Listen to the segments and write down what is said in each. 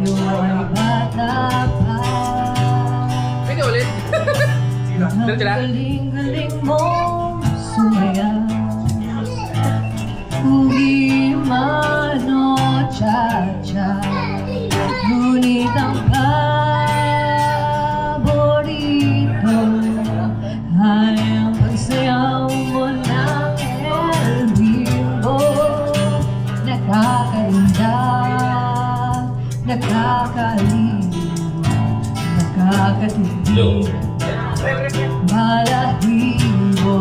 tayo ay bata pa. Pwede ulit. Ang galing-galing mong sumayaw. Hindi man o cha-cha, ngunit ang paborito ay ang pagsayaw mo ng El Bimbo. Nakakainda, nakakaliw, nakakatindi, balahibo.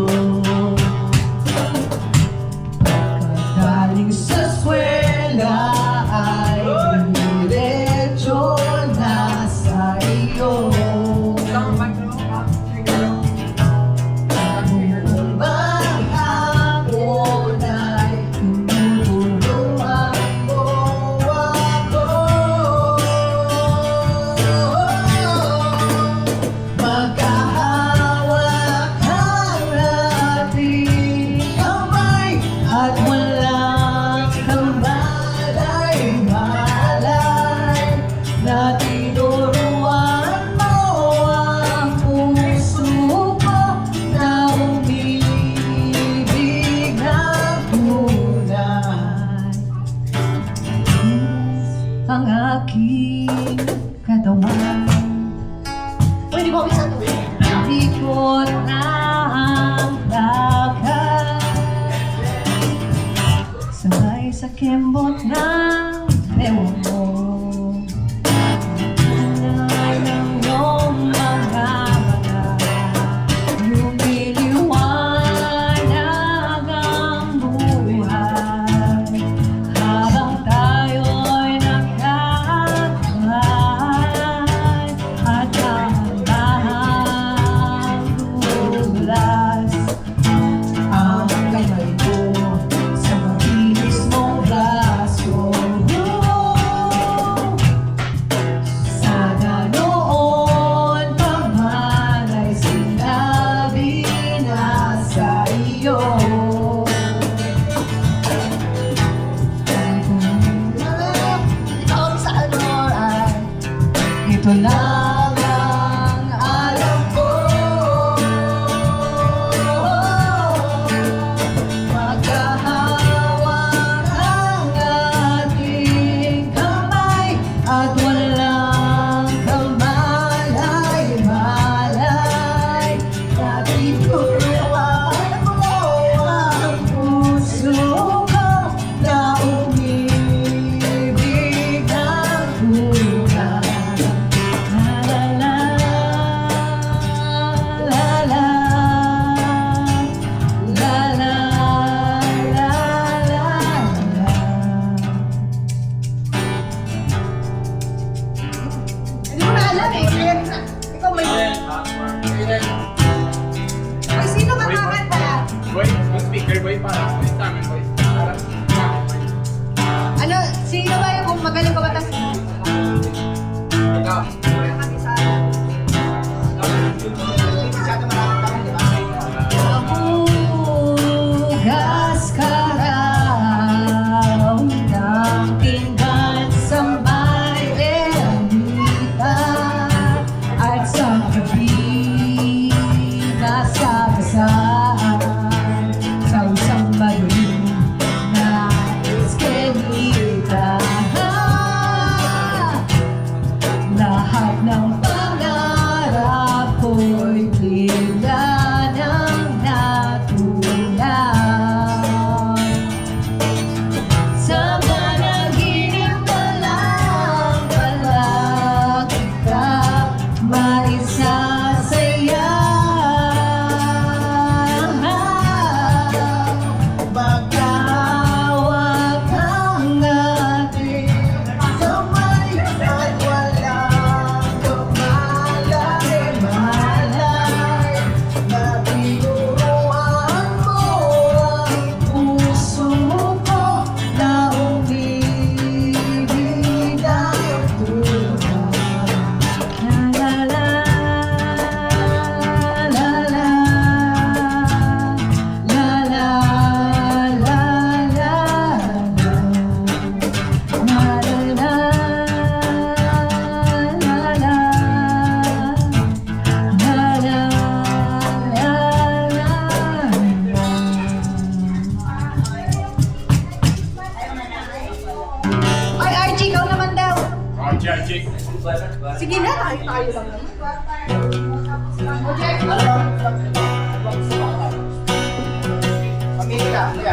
Pagkagaling sa eskwela ay diretso na sa iyo. Maghapon ay tinutulungan mo ako. Magkahawak ang ating kamay at walang kamalay-malay na tinuruan mo ang puso ko na umibig ng tunay. Ang aking katawan, Pwede mo bisa to. ikot na ang lakad, sabay sa kembot ng ewan mo. Tunay ng iyong mga mata, lumiliwanag ang buhay habang tayo'y nagkakahay at dahan-dahang dulas ang kamay ko sa mabilis mong braso. Sana noon pa man ay sinabi na sa iyo. Ikaw sa ano ay Ito lang ang alam ko. Magkahawak ang ating kamay at walang kamalay-malay na tinuruan mo ang puso ko na umibig ng tunay. La la la la la la la la la. hindi mo na alam eh. Kaya ikaw may... Ay, sino ba kakanta? Boy, speaker boy para. Boy, tamin boy. Para. Ano, sino ba yung magaling kumanta? Ikaw. Kami sa... Masyado maraming tanong, di ba? Hugas ka raw ng pinggan sa may ermita at sa gabi nasagasaan sa isang madilim na eskinita. Chick. Sige na, tayo lang naman.